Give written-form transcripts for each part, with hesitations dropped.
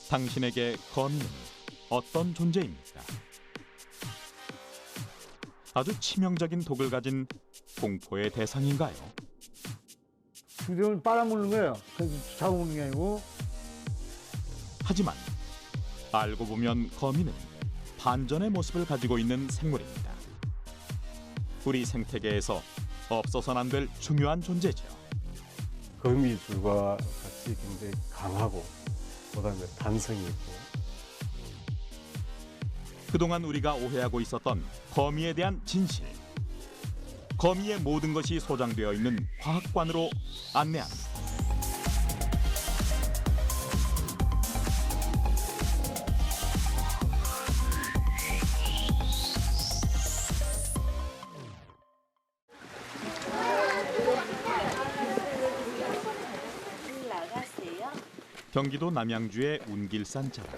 당신에게 거미는 어떤 존재입니까? 아주 치명적인 독을 가진 공포의 대상인가요? 죽이면 빨아먹는 거예요. 그래서 잡아먹는 게 아니고. 하지만 알고 보면 거미는 반전의 모습을 가지고 있는 생물입니다. 우리 생태계에서 없어서는 안 될 중요한 존재죠. 거미줄과 같이 굉장히 강하고 그다음에 단성이 있고 그동안 우리가 오해하고 있었던 거미에 대한 진실. 거미의 모든 것이 소장되어 있는 과학관으로 안내합니다. 경기도 남양주의 운길산 자락.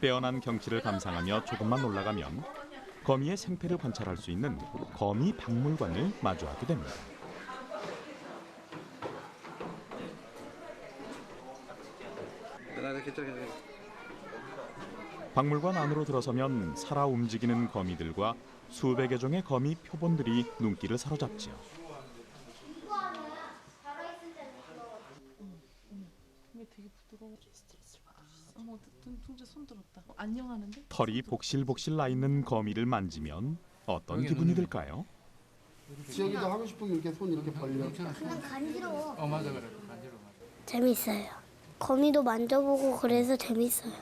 빼어난 경치를 감상하며 조금만 올라가면 거미의 생태를 관찰할 수 있는 거미 박물관을 마주하게 됩니다. 박물관 안으로 들어서면 살아 움직이는 거미들과 수백여 종의 거미 표본들이 눈길을 사로잡지요. 되게 부드러워. 스트레스를 받으셨어. 어머, 등에 손 들었다. 안녕하는데? 털이 복실복실 나 있는 거미를 만지면 어떤 기분이 들까요? 지역이도 하고 싶으면 이렇게 손 이렇게 벌려. 그냥 간지러워. 맞아 그래 간지러워. 재밌어요. 거미도 만져보고 그래서 재밌어요.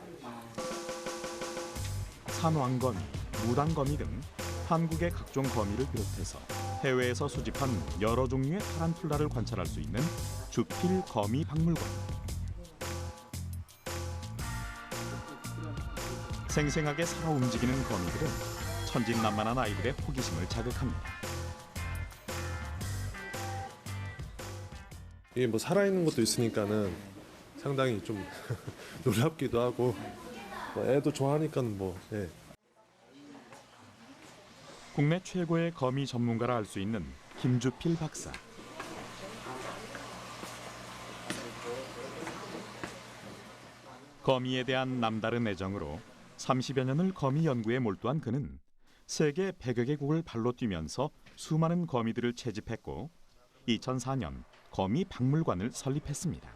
산왕거미, 무당거미 등 한국의 각종 거미를 비롯해서 해외에서 수집한 여러 종류의 타란툴라를 관찰할 수 있는 주필 거미 박물관. 생생하게 살아 움직이는 거미들은 천진난만한 아이들의 호기심을 자극합니다. 이게 뭐 살아있는 것도 있으니까는 상당히 좀 놀랍기도 하고 뭐 애도 좋아하니까 뭐 예. 국내 최고의 거미 전문가라 할 수 있는 김주필 박사. 거미에 대한 남다른 애정으로 30여 년을 거미 연구에 몰두한 그는 세계 100여 개국을 발로 뛰면서 수많은 거미들을 채집했고 2004년 거미 박물관을 설립했습니다.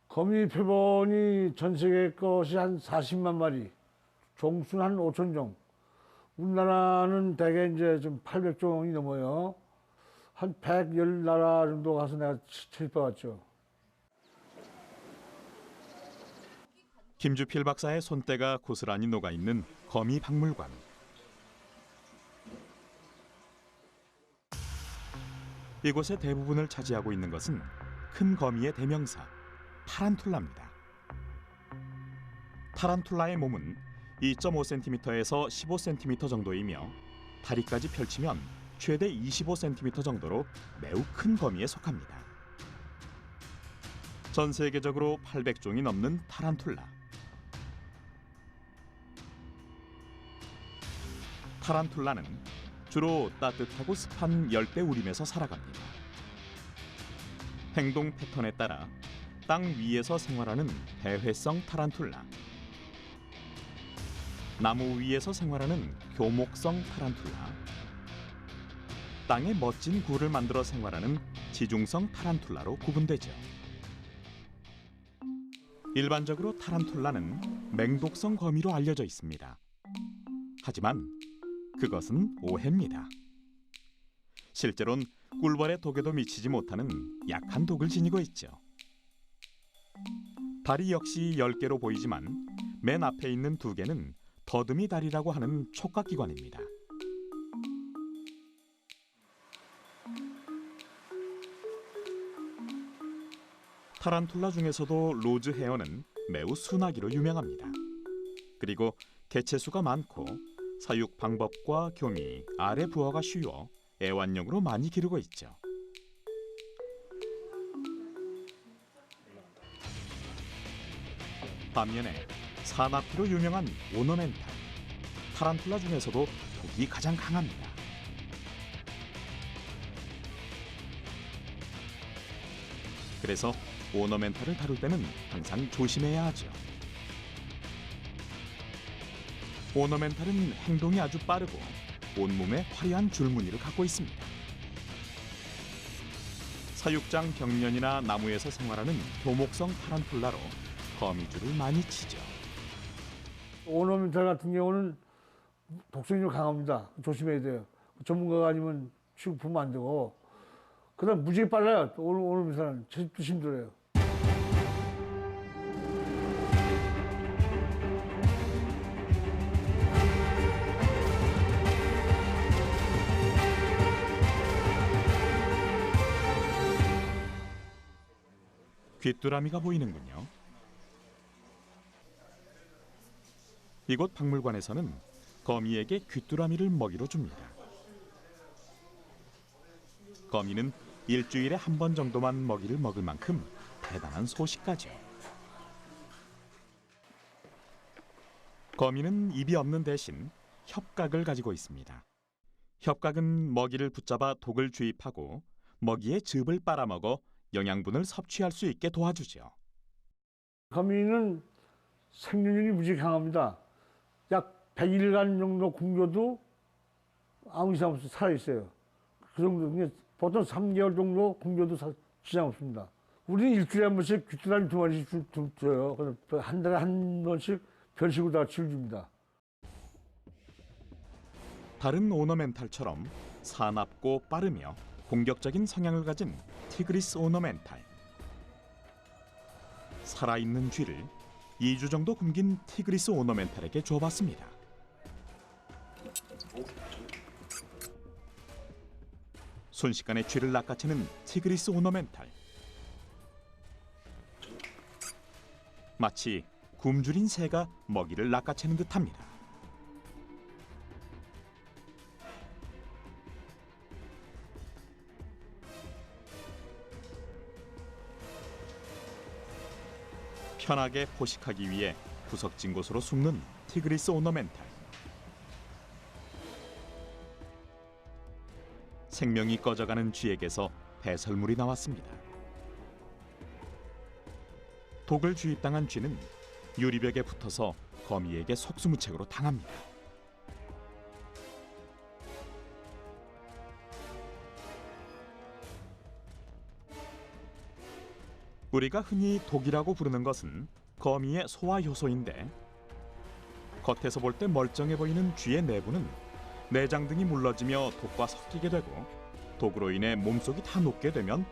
거미 표본이 전 세계 것이 한 40만 마리, 종수는 한 5천 종. 우리나라는 대개 이제 좀 800종이 넘어요. 한 110나라 정도 가서 내가 채집해왔죠. 김주필 박사의 손때가 고스란히 녹아있는 거미 박물관. 이곳의 대부분을 차지하고 있는 것은 큰 거미의 대명사, 타란툴라입니다. 타란툴라의 몸은 2.5cm에서 15cm 정도이며 다리까지 펼치면 최대 25cm 정도로 매우 큰 거미에 속합니다. 전 세계적으로 800종이 넘는 타란툴라. 타란툴라는 주로 따뜻하고 습한 열대 우림에서 살아갑니다. 행동 패턴에 따라 땅 위에서 생활하는 배회성 타란툴라, 나무 위에서 생활하는 교목성 타란툴라, 땅에 멋진 굴을 만들어 생활하는 지중성 타란툴라로 구분되죠. 일반적으로 타란툴라는 맹독성 거미로 알려져 있습니다. 하지만 그것은 오해입니다. 실제로는 꿀벌의 독에도 미치지 못하는 약한 독을 지니고 있죠. 다리 역시 10개로 보이지만 맨 앞에 있는 2개는 더듬이 다리라고 하는 촉각기관입니다. 타란툴라 중에서도 로즈 헤어는 매우 순하기로 유명합니다. 그리고 개체수가 많고 사육 방법과 교미, 알의 부화가 쉬워 애완용으로 많이 기르고 있죠. 반면에 산낙지로 유명한 오너멘탈, 타란툴라 중에서도 독이 가장 강합니다. 그래서 오너멘탈을 다룰 때는 항상 조심해야 하죠. 오너멘탈은 행동이 아주 빠르고 온몸에 화려한 줄무늬를 갖고 있습니다. 사육장 벽면이나 나무에서 생활하는 교목성 타란툴라로 거미줄을 많이 치죠. 오너멘탈 같은 경우는 독성이 좀 강합니다. 조심해야 돼요. 전문가가 아니면 취급하면 안 되고. 그다음 무지개 빨라요. 오너멘탈은 채집도 힘들어요. 귀뚜라미가 보이는군요. 이곳 박물관에서는 거미에게 귀뚜라미를 먹이로 줍니다. 거미는 일주일에 한 번 정도만 먹이를 먹을 만큼 대단한 소식가죠. 거미는 입이 없는 대신 협각을 가지고 있습니다. 협각은 먹이를 붙잡아 독을 주입하고 먹이의 즙을 빨아먹어 영양분을 섭취할 수 있게 도와주죠. 거미는 생존율이 무지 강합니다. 약 100일간 정도 굶겨도 아무 이상 없이 살아있어요. 그 정도, 보통 3개월 정도 굶겨도 지장 없습니다. 우리는 일주일에 한 번씩 귀뚜라미 2마리씩 줘요. 그래서 한 달에 한 번씩 별식으로 다 치워줍니다. 다른 오너멘탈처럼 사납고 빠르며 공격적인 성향을 가진 티그리스 오너멘탈. 살아있는 쥐를 2주 정도 굶긴 티그리스 오너멘탈에게 줘봤습니다. 순식간에 쥐를 낚아채는 티그리스 오너멘탈. 마치 굶주린 새가 먹이를 낚아채는 듯합니다. 편하게 포식하기 위해 구석진 곳으로 숨는 티그리스 오너멘탈. 생명이 꺼져가는 쥐에게서 배설물이 나왔습니다. 독을 주입당한 쥐는 유리벽에 붙어서 거미에게 속수무책으로 당합니다. 우리가 흔히 독이라고 부르는 것은 거미의 소화 효소인데 겉에서 볼 때 멀쩡해 보이는 쥐의 내부는 내장 등이 물러지며 독과 섞이게 되고 독으로 인해 몸속이 다 녹게 되면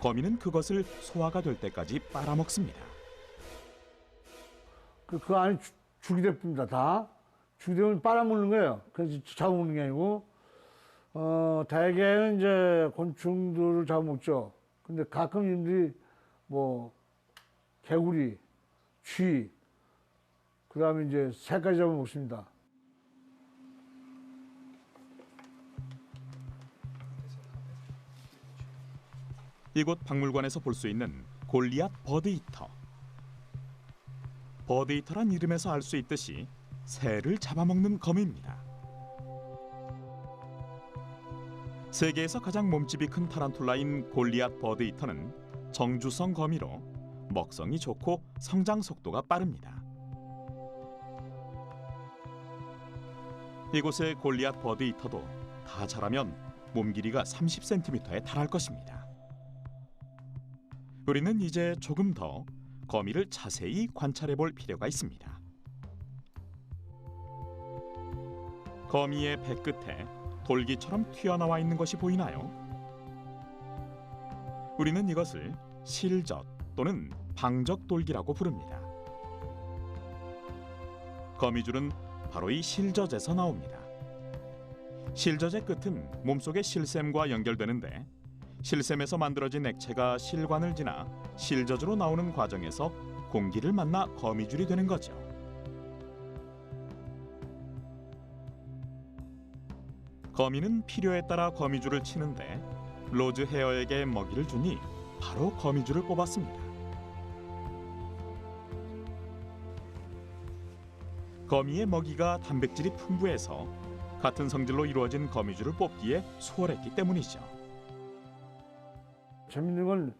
거미는 그것을 소화가 될 때까지 빨아먹습니다. 그 안에 죽이 됩니다. 다 죽이 되면 빨아먹는 거예요. 그래서 잡아먹는 게 아니고 대개는 이제 곤충들을 잡아먹죠. 근데 가끔 이들이 뭐 개구리, 쥐, 그다음에 이제 새까지 잡아먹습니다. 이곳 박물관에서 볼 수 있는 골리앗 버드이터. 버드이터란 이름에서 알 수 있듯이 새를 잡아먹는 거미입니다. 세계에서 가장 몸집이 큰 타란툴라인 골리앗 버드이터는 정주성 거미로 먹성이 좋고 성장 속도가 빠릅니다. 이곳의 골리앗 버드이터도 다 자라면 몸 길이가 30cm에 달할 것입니다. 우리는 이제 조금 더 거미를 자세히 관찰해 볼 필요가 있습니다. 거미의 배끝에 돌기처럼 튀어나와 있는 것이 보이나요? 우리는 이것을 실젓 또는 방적돌기라고 부릅니다. 거미줄은 바로 이 실젓에서 나옵니다. 실젓의 끝은 몸속의 실샘과 연결되는데 실샘에서 만들어진 액체가 실관을 지나 실젓으로 나오는 과정에서 공기를 만나 거미줄이 되는 거죠. 거미는 필요에 따라 거미줄을 치는데 로즈 헤어에게 먹이를 주니 바로 거미줄을 뽑았습니다. 거미의 먹이가 단백질이 풍부해서 같은 성질로 이루어진 거미줄을 뽑기에 수월했기 때문이죠. 재밌는 건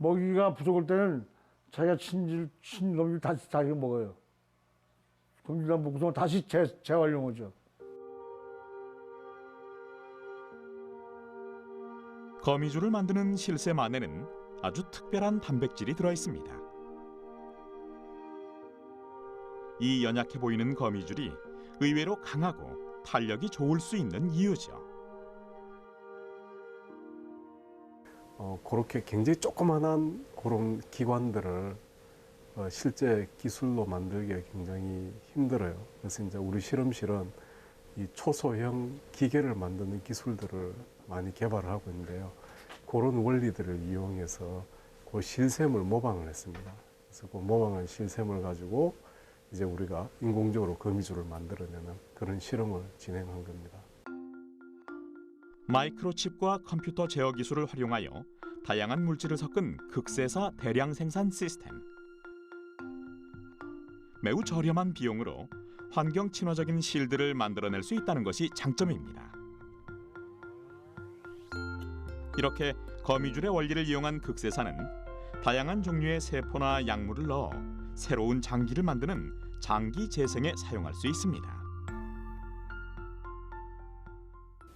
먹이가 부족할 때는 자기가 친 거미줄 다시 자기가 먹어요. 거미줄 먹고서 다시 재활용하죠. 거미줄을 만드는 실샘 안에는 아주 특별한 단백질이 들어 있습니다. 이 연약해 보이는 거미줄이 의외로 강하고 탄력이 좋을 수 있는 이유죠. 그렇게 굉장히 조그만한 그런 기관들을 실제 기술로 만들기가 굉장히 힘들어요. 그래서 이제 우리 실험실은 이 초소형 기계를 만드는 기술들을 많이 개발을 하고 있는데요. 그런 원리들을 이용해서 그 실샘을 모방을 했습니다. 그래서 그 모방한 실샘을 가지고 이제 우리가 인공적으로 거미줄을 만들어내는 그런 실험을 진행한 겁니다. 마이크로칩과 컴퓨터 제어 기술을 활용하여 다양한 물질을 섞은 극세사 대량 생산 시스템. 매우 저렴한 비용으로 환경 친화적인 실들을 만들어낼 수 있다는 것이 장점입니다. 이렇게 거미줄의 원리를 이용한 극세사는 다양한 종류의 세포나 약물을 넣어 새로운 장기를 만드는 장기 재생에 사용할 수 있습니다.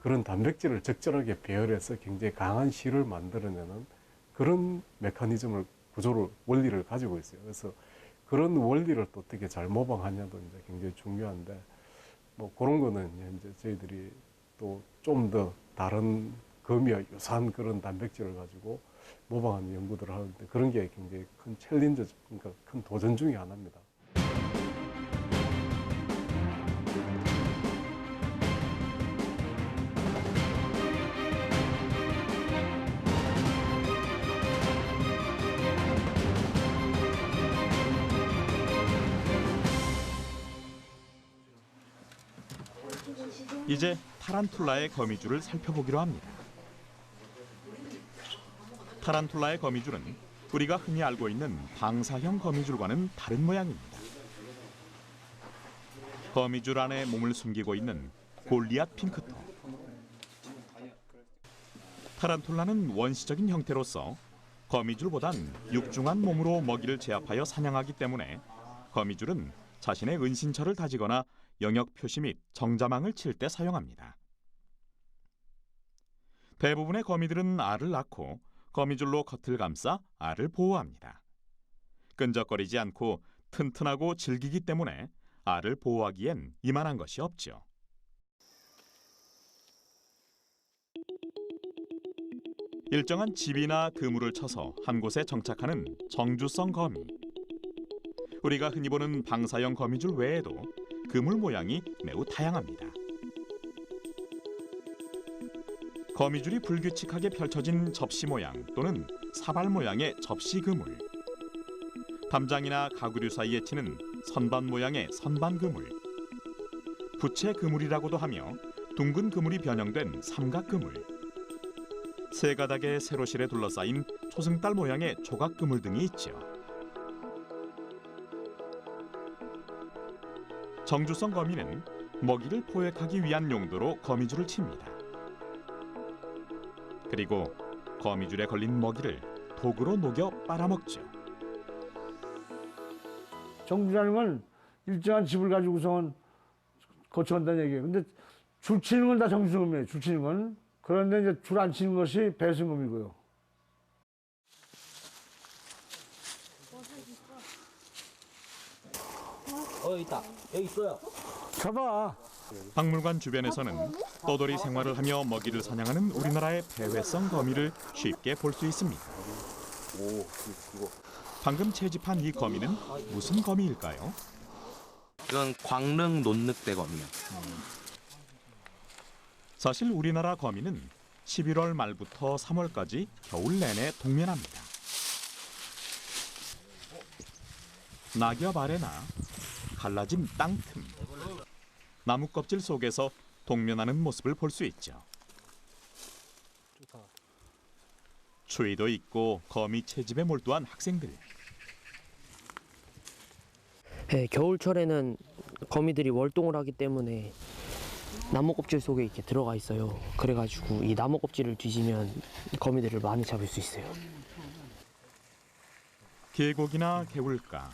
그런 단백질을 적절하게 배열해서 굉장히 강한 실을 만들어내는 그런 메커니즘을, 구조를, 원리를 가지고 있어요. 그래서 그런 원리를 또 어떻게 잘 모방하냐도 이제 굉장히 중요한데, 뭐 그런 거는 이제 저희들이 또 좀 더 다른 거미와 유사한 그런 단백질을 가지고 모방하는 연구들을 하는데, 그런 게 굉장히 큰 챌린저, 그러니까 큰 도전 중에 하나입니다. 이제 타란툴라의 거미줄을 살펴보기로 합니다. 타란툴라의 거미줄은 우리가 흔히 알고 있는 방사형 거미줄과는 다른 모양입니다. 거미줄 안에 몸을 숨기고 있는 골리앗 핑크토. 타란툴라는 원시적인 형태로서 거미줄보단 육중한 몸으로 먹이를 제압하여 사냥하기 때문에 거미줄은 자신의 은신처를 다지거나 영역 표시 및 정자망을 칠 때 사용합니다. 대부분의 거미들은 알을 낳고 거미줄로 겉을 감싸 알을 보호합니다. 끈적거리지 않고 튼튼하고 질기기 때문에 알을 보호하기엔 이만한 것이 없죠. 일정한 집이나 그물을 쳐서 한 곳에 정착하는 정주성 거미. 우리가 흔히 보는 방사형 거미줄 외에도 그물 모양이 매우 다양합니다. 거미줄이 불규칙하게 펼쳐진 접시 모양 또는 사발 모양의 접시 그물, 담장이나 가구류 사이에 치는 선반 모양의 선반 그물, 부채 그물이라고도 하며 둥근 그물이 변형된 삼각 그물, 세 가닥의 세로실에 둘러싸인 초승달 모양의 조각 그물 등이 있죠. 정주성 거미는 먹이를 포획하기 위한 용도로 거미줄을 칩니다. 그리고 거미줄에 걸린 먹이를 독으로 녹여 빨아먹죠. 정주라는 건 일정한 집을 가지고선 거쳐간다는 얘기예요. 근데 줄 치는 건 다 정주성검이에요. 줄 치는 건. 그런데 이제 줄 안 치는 것이 배승검이고요. 있다. 여기 있어요. 잡아. 박물관 주변에서는 떠돌이 생활을 하며 먹이를 사냥하는 우리나라의 배회성 거미를 쉽게 볼 수 있습니다. 방금 채집한 이 거미는 무슨 거미일까요? 이건 광릉 논늑대 거미요. 사실 우리나라 거미는 11월 말부터 3월까지 겨울 내내 동면합니다. 낙엽 아래나 갈라진 땅틈, 나무 껍질 속에서 동면하는 모습을 볼 수 있죠. 추위도 있고 거미 채집에 몰두한 학생들. 네, 겨울철에는 거미들이 월동을 하기 때문에 나무 껍질 속에 이렇게 들어가 있어요. 그래가지고 이 나무 껍질을 뒤지면 거미들을 많이 잡을 수 있어요. 계곡이나 개울가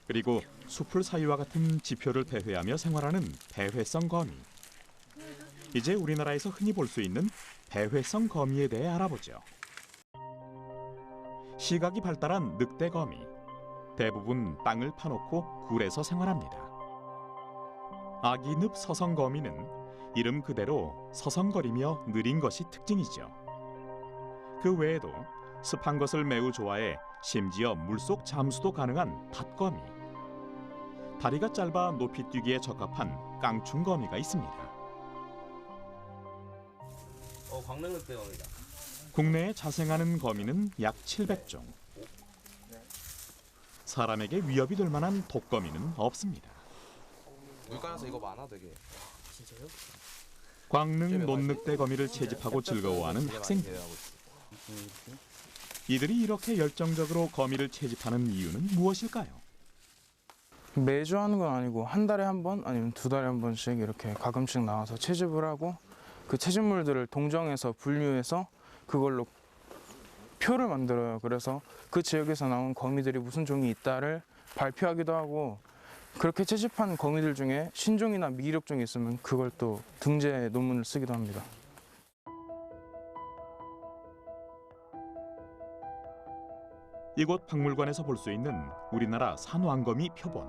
그리고 숲을 사이와 같은 지표를 배회하며 생활하는 배회성 거미. 이제 우리나라에서 흔히 볼 수 있는 배회성 거미에 대해 알아보죠. 시각이 발달한 늑대 거미. 대부분 땅을 파놓고 굴에서 생활합니다. 아기 늪 서성 거미는 이름 그대로 서성거리며 느린 것이 특징이죠. 그 외에도 습한 것을 매우 좋아해 심지어 물속 잠수도 가능한 닷거미. 다리가 짧아 높이 뛰기에 적합한 깡충거미가 있습니다. 광릉 늑대거미다. 국내에 자생하는 거미는 약 700종. 사람에게 위협이 될 만한 독거미는 없습니다. 물가에서 이거 많아 되게. 광릉 논늑대 거미를 채집하고 즐거워하는 학생들. 이들이 이렇게 열정적으로 거미를 채집하는 이유는 무엇일까요? 매주 하는 건 아니고 한 달에 한 번 아니면 두 달에 한 번씩 이렇게 가끔씩 나와서 채집을 하고 그 채집물들을 동정해서 분류해서 그걸로 표를 만들어요. 그래서 그 지역에서 나온 거미들이 무슨 종이 있다를 발표하기도 하고 그렇게 채집한 거미들 중에 신종이나 미이력종이 있으면 그걸 또 등재 논문을 쓰기도 합니다. 이곳 박물관에서 볼 수 있는 우리나라 산왕거미 표본.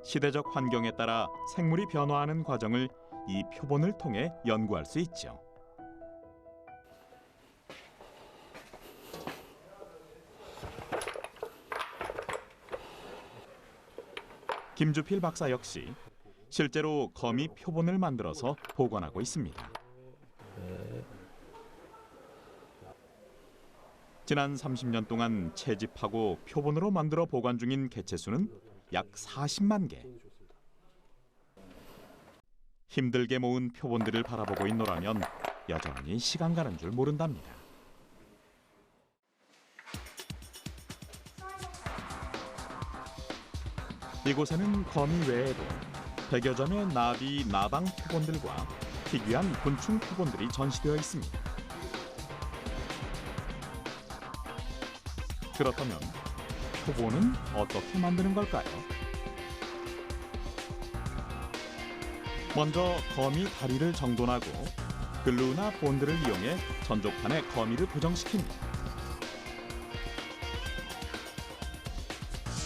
시대적 환경에 따라 생물이 변화하는 과정을 이 표본을 통해 연구할 수 있죠. 김주필 박사 역시 실제로 거미 표본을 만들어서 보관하고 있습니다. 지난 30년 동안 채집하고 표본으로 만들어 보관 중인 개체수는 약 40만 개. 힘들게 모은 표본들을 바라보고 있노라면 여전히 시간 가는 줄 모른답니다. 이곳에는 거미 외에도 100여 점의 나비, 나방 표본들과 희귀한 곤충 표본들이 전시되어 있습니다. 그렇다면 표본은 어떻게 만드는 걸까요? 먼저 거미 다리를 정돈하고 글루나 본드를 이용해 전족판에 거미를 고정시킵니다.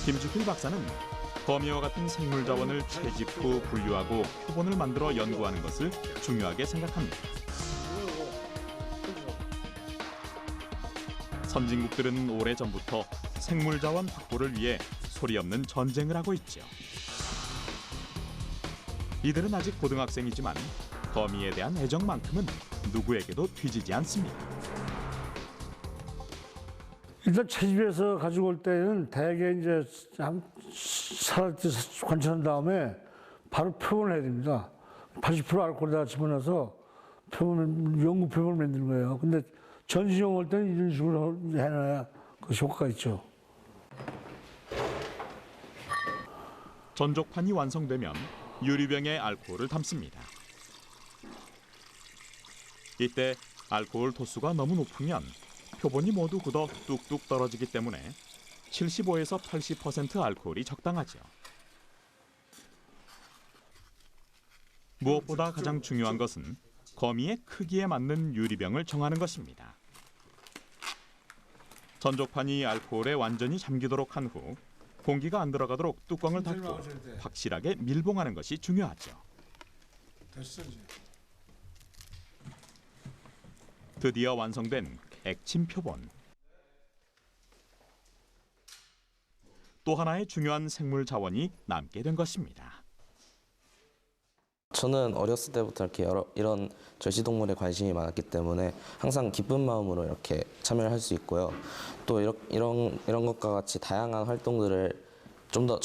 김주필 박사는 거미와 같은 생물 자원을 채집 후 분류하고 표본을 만들어 연구하는 것을 중요하게 생각합니다. 선진국들은 오래전부터 생물 자원 확보를 위해 소리 없는 전쟁을 하고 있죠. 이들은 아직 고등학생이지만 거미에 대한 애정만큼은 누구에게도 뒤지지 않습니다. 일단 채집해서 가지고 올 때는 대개 이제 살을 관찰한 다음에 바로 표본을 해야 됩니다. 80% 알코올에다 집어넣어서 연구 표본을 만드는 거예요. 근데 전시용 올 때는 이런 식으로 해놔야 그 효과가 있죠. 전족판이 완성되면 유리병에 알코올을 담습니다. 이때 알코올 도수가 너무 높으면 표본이 모두 굳어 뚝뚝 떨어지기 때문에 75에서 80% 알코올이 적당하죠. 무엇보다 가장 중요한 것은 거미의 크기에 맞는 유리병을 정하는 것입니다. 전족판이 알코올에 완전히 잠기도록 한 후 공기가 안 들어가도록 뚜껑을 닫고 확실하게 밀봉하는 것이 중요하죠. 드디어 완성된 액침 표본. 또 하나의 중요한 생물 자원이 남게 된 것입니다. 저는 어렸을 때부터 이렇게 이런 절시동물에 관심이 많았기 때문에 항상 기쁜 마음으로 이렇게 참여를 할 수 있고요. 또 이런 것과 같이 다양한 활동들을 좀 더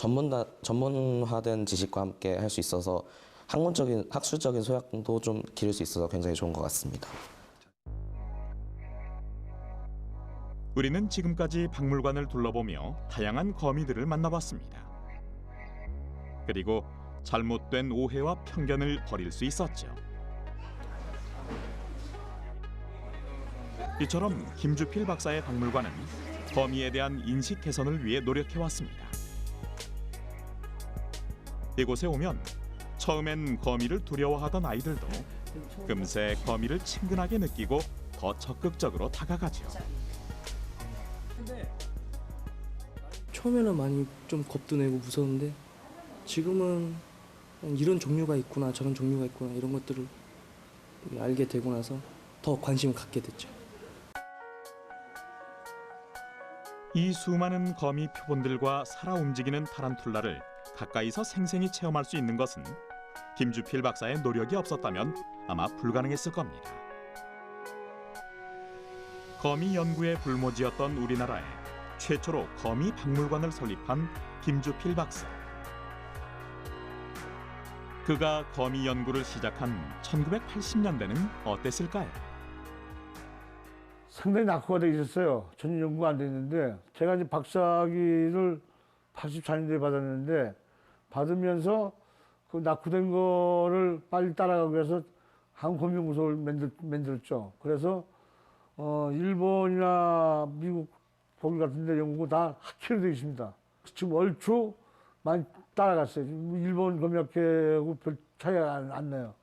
전문화된 지식과 함께 할 수 있어서 학술적인 소양도 좀 기를 수 있어서 굉장히 좋은 것 같습니다. 우리는 지금까지 박물관을 둘러보며 다양한 거미들을 만나봤습니다. 그리고 잘못된 오해와 편견을 버릴 수 있었죠. 이처럼 김주필 박사의 박물관은 거미에 대한 인식 개선을 위해 노력해왔습니다. 이곳에 오면 처음엔 거미를 두려워하던 아이들도 금세 거미를 친근하게 느끼고 더 적극적으로 다가가죠. 처음에는 많이 좀 겁도 내고 무서운데 지금은 이런 종류가 있구나 저런 종류가 있구나 이런 것들을 알게 되고 나서 더 관심을 갖게 됐죠. 이 수많은 거미 표본들과 살아 움직이는 타란툴라를 가까이서 생생히 체험할 수 있는 것은 김주필 박사의 노력이 없었다면 아마 불가능했을 겁니다. 거미 연구의 불모지였던 우리나라에 최초로 거미 박물관을 설립한 김주필 박사. 그가 거미 연구를 시작한 1980년대는 어땠을까요? 상당히 낙후가 돼 있었어요. 전혀 연구가 안 됐는데 제가 이제 박사학위를 84년도에 받았는데 받으면서 그 낙후된 거를 빨리 따라가기 위해서 한국거미연구소를 만들었죠. 그래서 일본이나 미국, 독일 같은 데 연구가 다 학회로 되어 있습니다. 지금 얼추 많이 따라갔어요. 일본 거미학회하고 별 차이가 안 나요.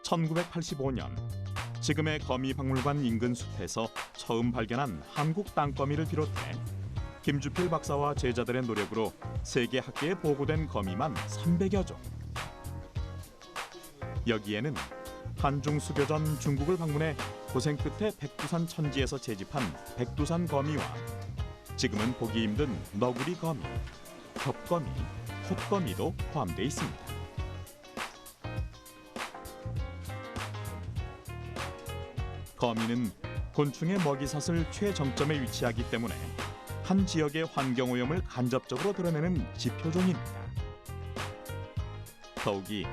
1985년 지금의 거미박물관 인근 숲에서 처음 발견한 한국 땅거미를 비롯해 김주필 박사와 제자들의 노력으로 세계 학계에 보고된 거미만 300여 종. 여기에는 한중 수교 전 중국을 방문해 고생 끝에 백두산 천지에서 채집한 백두산 거미와 지금은 보기 힘든 너구리 거미, 겹거미, 홑거미도 포함되어 있습니다. 거미는 곤충의 먹이사슬 최정점에 위치하기 때문에 한 지역의 환경오염을 간접적으로 드러내는 지표종입니다. 더욱이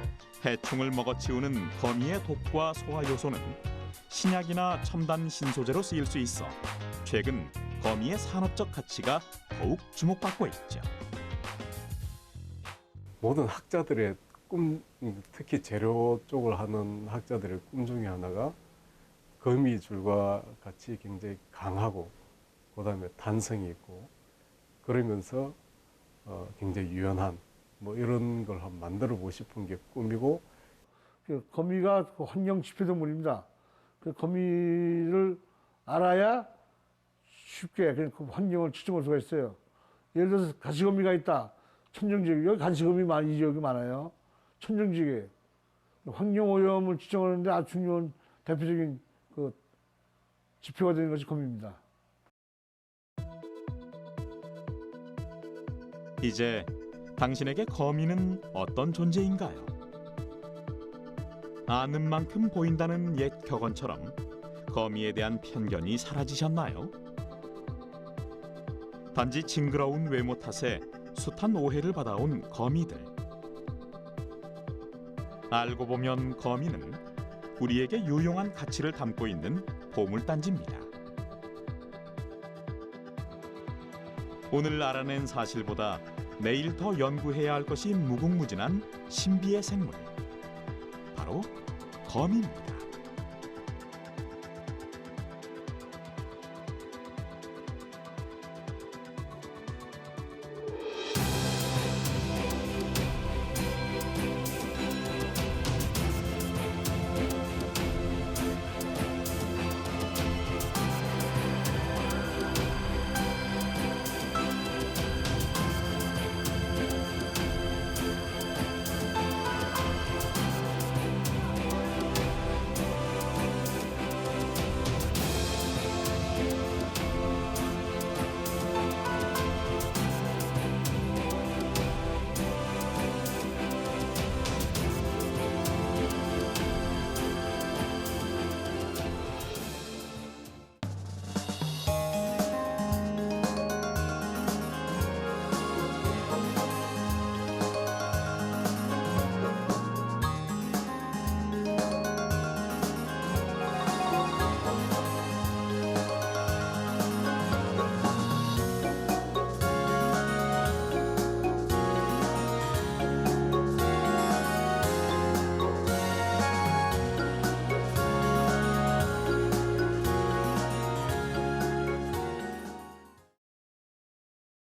해충을 먹어치우는 거미의 독과 소화 요소는 신약이나 첨단 신소재로 쓰일 수 있어 최근 거미의 산업적 가치가 더욱 주목받고 있죠. 모든 학자들의 꿈, 특히 재료 쪽을 하는 학자들의 꿈 중에 하나가 거미줄과 같이 굉장히 강하고 그다음에 탄성이 있고 그러면서 굉장히 유연한 뭐 이런 걸 한번 만들어 보고 싶은 게 꿈이고. 거미가 환경 지표동물입니다. 거미를 알아야 쉽게 그 환경을 추정할 수가 있어요. 예를 들어서 가시거미가 있다. 천정지역, 여기 가시거미 이 지역이 많아요. 천정지역에 환경 오염을 추정하는데 아주 중요한 대표적인 그 지표가 되는 것이 거미입니다. 이제 당신에게 거미는 어떤 존재인가요? 아는 만큼 보인다는 옛 격언처럼 거미에 대한 편견이 사라지셨나요? 단지 징그러운 외모 탓에 숱한 오해를 받아온 거미들. 알고 보면 거미는 우리에게 유용한 가치를 담고 있는 보물단지입니다. 오늘 알아낸 사실보다 내일 더 연구해야 할 것이 무궁무진한 신비의 생물. 바로 거미입니다.